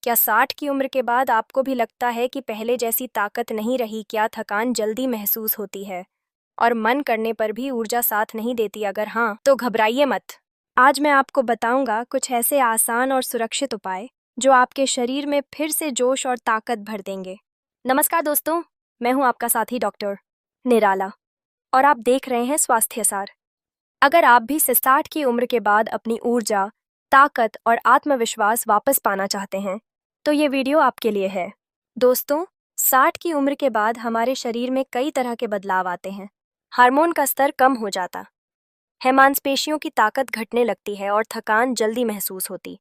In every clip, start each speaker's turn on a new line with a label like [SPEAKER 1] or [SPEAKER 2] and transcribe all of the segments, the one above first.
[SPEAKER 1] क्या 60 की उम्र के बाद आपको भी लगता है कि पहले जैसी ताकत नहीं रही? क्या थकान जल्दी महसूस होती है और मन करने पर भी ऊर्जा साथ नहीं देती? अगर हाँ, तो घबराइए मत। आज मैं आपको बताऊंगा कुछ ऐसे आसान और सुरक्षित उपाय जो आपके शरीर में फिर से जोश और ताकत भर देंगे। नमस्कार दोस्तों, मैं हूं आपका साथी डॉक्टर निराला और आप देख रहे हैं स्वास्थ्य सार। अगर आप भी 60 की उम्र के बाद अपनी ऊर्जा, ताकत और आत्मविश्वास वापस पाना चाहते हैं, तो ये वीडियो आपके लिए है। दोस्तों, 60 की उम्र के बाद हमारे शरीर में कई तरह के बदलाव आते हैं। हार्मोन का स्तर कम हो जाता है, मांसपेशियों की ताकत घटने लगती है और थकान जल्दी महसूस होती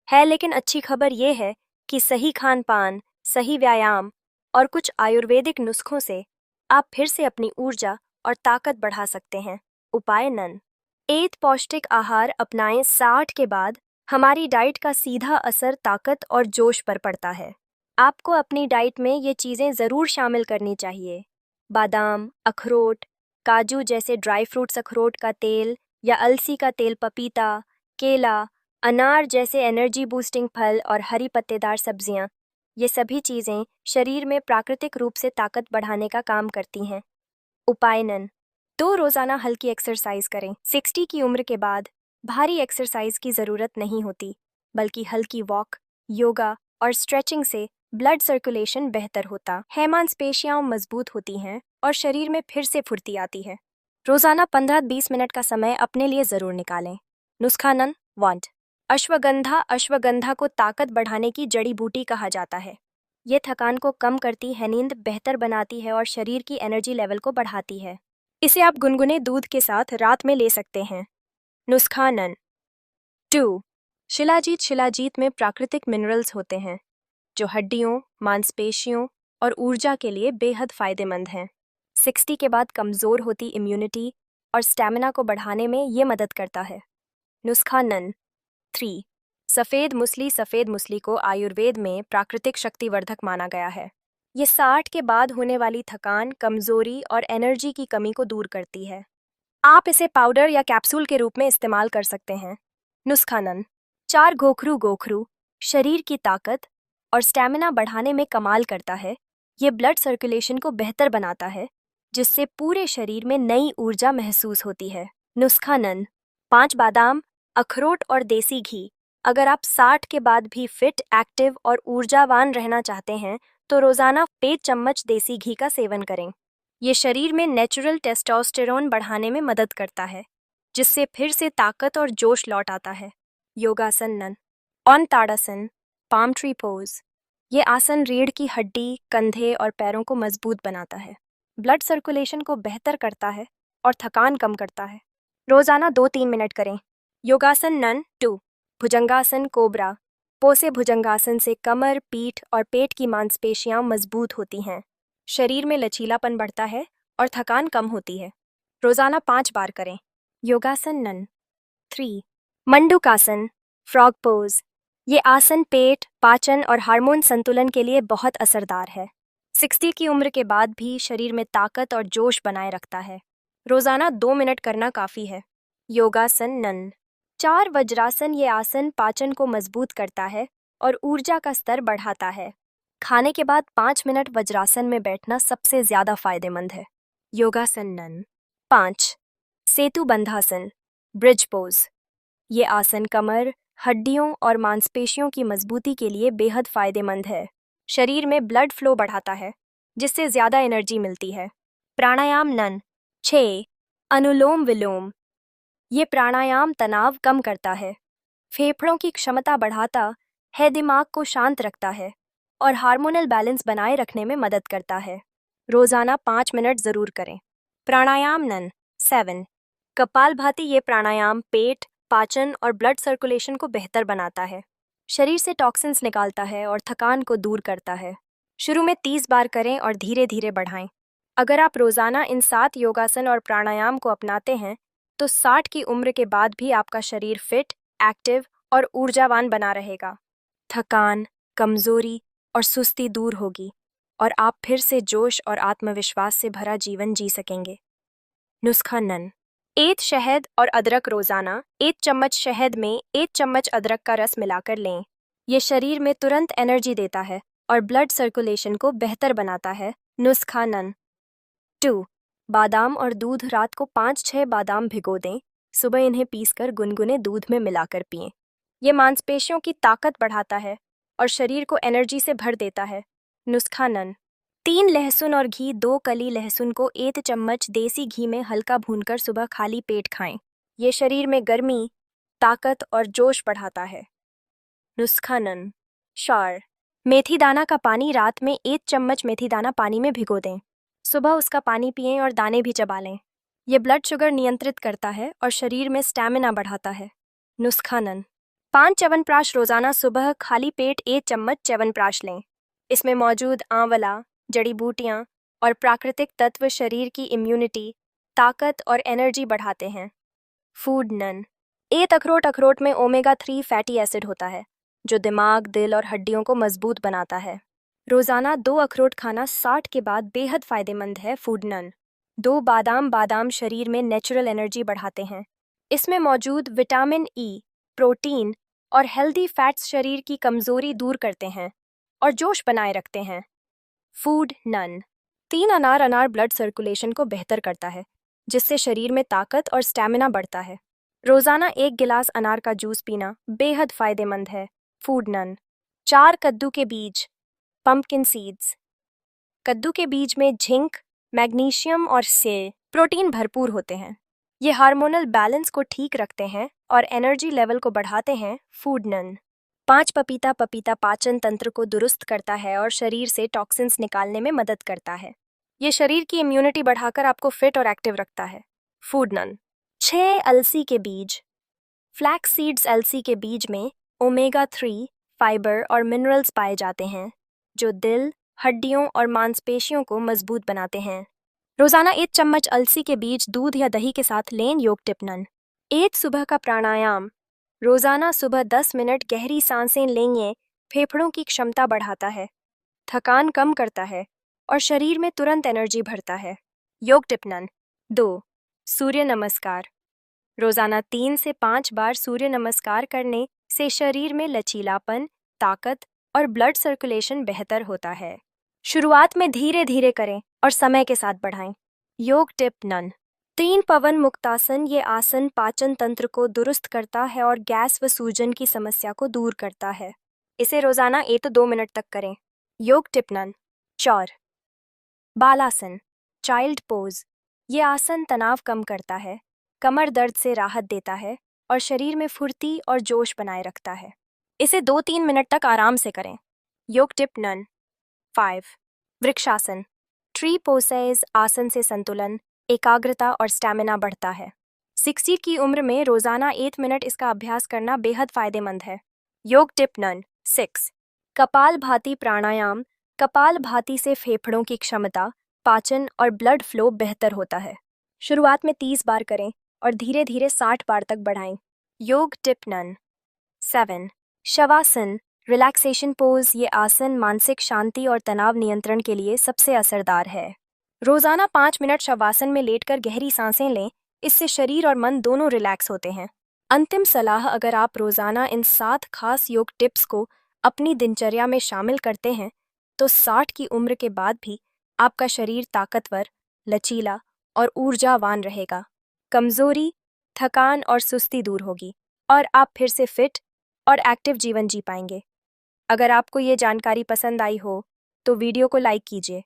[SPEAKER 1] है। लेकिन अच्छी खबर ये है कि सही खान पान, सही व्यायाम और कुछ आयुर्वेदिक नुस्खों से आप फिर से अपनी ऊर्जा और ताकत बढ़ा सकते हैं। उपाय नन 8 पौष्टिक आहार अपनाएं। 60 के बाद हमारी डाइट का सीधा असर ताकत और जोश पर पड़ता है। आपको अपनी डाइट में ये चीज़ें ज़रूर शामिल करनी चाहिए। बादाम, अखरोट, काजू जैसे ड्राई फ्रूट्स, अखरोट का तेल या अलसी का तेल, पपीता, केला, अनार जैसे एनर्जी बूस्टिंग फल और हरी पत्तेदार सब्जियां, ये सभी चीज़ें शरीर में प्राकृतिक रूप से ताकत बढ़ाने का काम करती हैं। उपाय नन 2 रोज़ाना हल्की एक्सरसाइज करें। 60 की उम्र के बाद भारी एक्सरसाइज की ज़रूरत नहीं होती, बल्कि हल्की वॉक, योगा और स्ट्रेचिंग से ब्लड सर्कुलेशन बेहतर होता है, मांसपेशियां मजबूत होती हैं और शरीर में फिर से फुर्ती आती है। रोज़ाना 15-20 मिनट का समय अपने लिए ज़रूर निकालें। नुस्खा नन 1 अश्वगंधा को ताकत बढ़ाने की जड़ी बूटी कहा जाता है। ये थकान को कम करती है, नींद बेहतर बनाती है और शरीर की एनर्जी लेवल को बढ़ाती है। इसे आप गुनगुने दूध के साथ रात में ले सकते हैं। नुस्खा नन 2 शिलाजीत में प्राकृतिक मिनरल्स होते हैं जो हड्डियों, मांसपेशियों और ऊर्जा के लिए बेहद फायदेमंद हैं। 60 के बाद कमज़ोर होती इम्यूनिटी और स्टैमिना को बढ़ाने में ये मदद करता है। नुस्खा नन 3 सफ़ेद मूसली को आयुर्वेद में प्राकृतिक शक्तिवर्धक माना गया है। ये 60 के बाद होने वाली थकान, कमजोरी और एनर्जी की कमी को दूर करती है। आप इसे पाउडर या कैप्सूल के रूप में इस्तेमाल कर सकते हैं। नुस्खा नन 4 गोखरू शरीर की ताकत और स्टैमिना बढ़ाने में कमाल करता है। ये ब्लड सर्कुलेशन को बेहतर बनाता है, जिससे पूरे शरीर में नई ऊर्जा महसूस होती है। नुस्खा नन 5 बादाम, अखरोट और देसी घी। अगर आप 60 के बाद भी फिट, एक्टिव और ऊर्जावान रहना चाहते हैं, तो रोज़ाना 5 चम्मच देसी घी का सेवन करें। ये शरीर में नेचुरल टेस्टोस्टेरोन बढ़ाने में मदद करता है, जिससे फिर से ताकत और जोश लौट आता है। योगासन नन one Tadasana, palm tree pose. ये आसन रीढ़ की हड्डी, कंधे और पैरों को मजबूत बनाता है, ब्लड सर्कुलेशन को बेहतर करता है और थकान कम करता है। रोज़ाना 2-3 मिनट करें। योगासन नन 2 भुजंगासन कोबरा। पोसे भुजंगासन से कमर, पीठ और पेट की मांसपेशियां मजबूत होती हैं, शरीर में लचीलापन बढ़ता है और थकान कम होती है। रोज़ाना 5 बार करें। योगासन नन 3 मंडूकासन, फ्रॉग पोज। ये आसन पेट, पाचन और हार्मोन संतुलन के लिए बहुत असरदार है। 60 की उम्र के बाद भी शरीर में ताकत और जोश बनाए रखता है। रोज़ाना 2 मिनट करना काफ़ी है। योगासन नन 4 वज्रासन। ये आसन पाचन को मजबूत करता है और ऊर्जा का स्तर बढ़ाता है। खाने के बाद 5 मिनट वज्रासन में बैठना सबसे ज़्यादा फायदेमंद है। योगासन नन 5 सेतु बंधासन, ब्रिज पोज। ये आसन कमर, हड्डियों और मांसपेशियों की मजबूती के लिए बेहद फायदेमंद है। शरीर में ब्लड फ्लो बढ़ाता है, जिससे ज़्यादा एनर्जी मिलती है। प्राणायाम नन 6 अनुलोम विलोम। ये प्राणायाम तनाव कम करता है, फेफड़ों की क्षमता बढ़ाता है, दिमाग को शांत रखता है और हार्मोनल बैलेंस बनाए रखने में मदद करता है। रोज़ाना 5 मिनट ज़रूर करें। प्राणायाम नन 7 कपालभाति। ये प्राणायाम पेट, पाचन और ब्लड सर्कुलेशन को बेहतर बनाता है, शरीर से टॉक्सिन्स निकालता है और थकान को दूर करता है। शुरू में 30 बार करें और धीरे धीरे बढ़ाएं। अगर आप रोज़ाना इन 7 योगासन और प्राणायाम को अपनाते हैं, तो 60 की उम्र के बाद भी आपका शरीर फिट, एक्टिव और ऊर्जावान बना रहेगा। थकान, कमजोरी और सुस्ती दूर होगी और आप फिर से जोश और आत्मविश्वास से भरा जीवन जी सकेंगे। नुस्खा नन 8 शहद और अदरक। रोज़ाना 1 चम्मच शहद में 1 चम्मच अदरक का रस मिलाकर लें। ये शरीर में तुरंत एनर्जी देता है और ब्लड सर्कुलेशन को बेहतर बनाता है। नुस्खा नन 2। बादाम और दूध। रात को 5-6 बादाम भिगो दें, सुबह इन्हें पीसकर गुनगुने दूध में मिलाकर पिएं। ये मांसपेशियों की ताकत बढ़ाता है और शरीर को एनर्जी से भर देता है। नुस्खा नन 3 लहसुन और घी। 2 कली लहसुन को 1 चम्मच देसी घी में हल्का भूनकर सुबह खाली पेट खाएं। ये शरीर में गर्मी, ताकत और जोश बढ़ाता है। नुस्खा नन 4। मेथी दाना का पानी। रात में 1 चम्मच मेथी दाना पानी में भिगो दें, सुबह उसका पानी पिएं और दाने भी चबा लें। ये ब्लड शुगर नियंत्रित करता है और शरीर में स्टैमिना बढ़ाता है। नुस्खा नन 5 च्यवनप्राश। रोजाना सुबह खाली पेट 1 चम्मच च्यवनप्राश लें। इसमें मौजूद आंवला, जड़ी बूटियां और प्राकृतिक तत्व शरीर की इम्यूनिटी, ताकत और एनर्जी बढ़ाते हैं। फूड नन 1 अखरोट। अखरोट में ओमेगा 3 फैटी एसिड होता है जो दिमाग, दिल और हड्डियों को मजबूत बनाता है। रोजाना 2 अखरोट खाना 60 के बाद बेहद फायदेमंद है। फूड नन 2 बादाम। बादाम शरीर में नेचुरल एनर्जी बढ़ाते हैं। इसमें मौजूद विटामिन ई, प्रोटीन और हेल्दी फैट्स शरीर की कमजोरी दूर करते हैं और जोश बनाए रखते हैं। फूड नन 3 अनार। अनार ब्लड सर्कुलेशन को बेहतर करता है, जिससे शरीर में ताकत और स्टैमिना बढ़ता है। रोजाना 1 गिलास अनार का जूस पीना बेहद फायदेमंद है। फूड नन 4 कद्दू के बीज। Pumpkin seeds. कद्दू के बीज में जिंक, मैग्नीशियम और से प्रोटीन भरपूर होते हैं। ये हार्मोनल बैलेंस को ठीक रखते हैं और एनर्जी लेवल को बढ़ाते हैं। फूड नन 5 पपीता। पपीता पाचन तंत्र को दुरुस्त करता है और शरीर से टॉक्सिन्स निकालने में मदद करता है। ये शरीर की इम्यूनिटी बढ़ाकर आपको फिट और एक्टिव रखता है। फूड नन 6 अलसी के बीज। Flax seeds. अलसी के बीज में ओमेगा 3, फाइबर और मिनरल्स पाए जाते हैं जो दिल, हड्डियों और मांसपेशियों को मजबूत बनाते हैं। रोजाना 1 चम्मच अलसी के बीज दूध या दही के साथ लें। योग टिप नन 1। सुबह का प्राणायाम। रोजाना सुबह 10 मिनट गहरी सांसें लेंगे फेफड़ों की क्षमता बढ़ाता है, थकान कम करता है और शरीर में तुरंत एनर्जी भरता है। योग टिप नन 2। सूर्य नमस्कार। रोजाना 3 से 5 बार सूर्य नमस्कार करने से शरीर में लचीलापन, ताकत और ब्लड सर्कुलेशन बेहतर होता है। शुरुआत में धीरे धीरे करें और समय के साथ बढ़ाएं। योग टिप नन 3 पवन मुक्तासन। ये आसन पाचन तंत्र को दुरुस्त करता है और गैस व सूजन की समस्या को दूर करता है। इसे रोजाना 1 से 2 मिनट तक करें। योग टिप नन 4। बालासन, चाइल्ड पोज। ये आसन तनाव कम करता है, कमर दर्द से राहत देता है और शरीर में फुर्ती और जोश बनाए रखता है। इसे 2-3 मिनट तक आराम से करें। योग टिप नन 5। वृक्षासन, ट्री पोसेज। आसन से संतुलन, एकाग्रता और स्टैमिना बढ़ता है। 60 की उम्र में रोजाना 1 मिनट इसका अभ्यास करना बेहद फायदेमंद है। योग टिप नन 6। कपाल भाती प्राणायाम। कपाल भाती से फेफड़ों की क्षमता, पाचन और ब्लड फ्लो बेहतर होता है। शुरुआत में 30 बार करें और धीरे धीरे 60 बार तक बढ़ाएं। योग टिप नन 7। Shavasana, relaxation pose. ये आसन मानसिक शांति और तनाव नियंत्रण के लिए सबसे असरदार है। रोजाना 5 मिनट शवासन में लेटकर गहरी सांसें लें, इससे शरीर और मन दोनों रिलैक्स होते हैं। अंतिम सलाह, अगर आप रोजाना इन 7 खास योग टिप्स को अपनी दिनचर्या में शामिल करते हैं तो 60 की उम्र के बाद भी आपका शरीर ताकतवर, लचीला और ऊर्जावान रहेगा। कमजोरी, थकान और सुस्ती दूर होगी और आप फिर से फिट और एक्टिव जीवन जी पाएंगे। अगर आपको ये जानकारी पसंद आई हो तो वीडियो को लाइक कीजिए,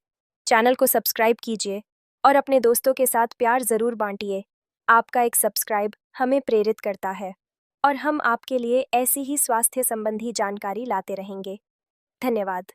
[SPEAKER 1] चैनल को सब्सक्राइब कीजिए और अपने दोस्तों के साथ प्यार ज़रूर बांटिए। आपका एक सब्सक्राइब हमें प्रेरित करता है और हम आपके लिए ऐसी ही स्वास्थ्य संबंधी जानकारी लाते रहेंगे। धन्यवाद।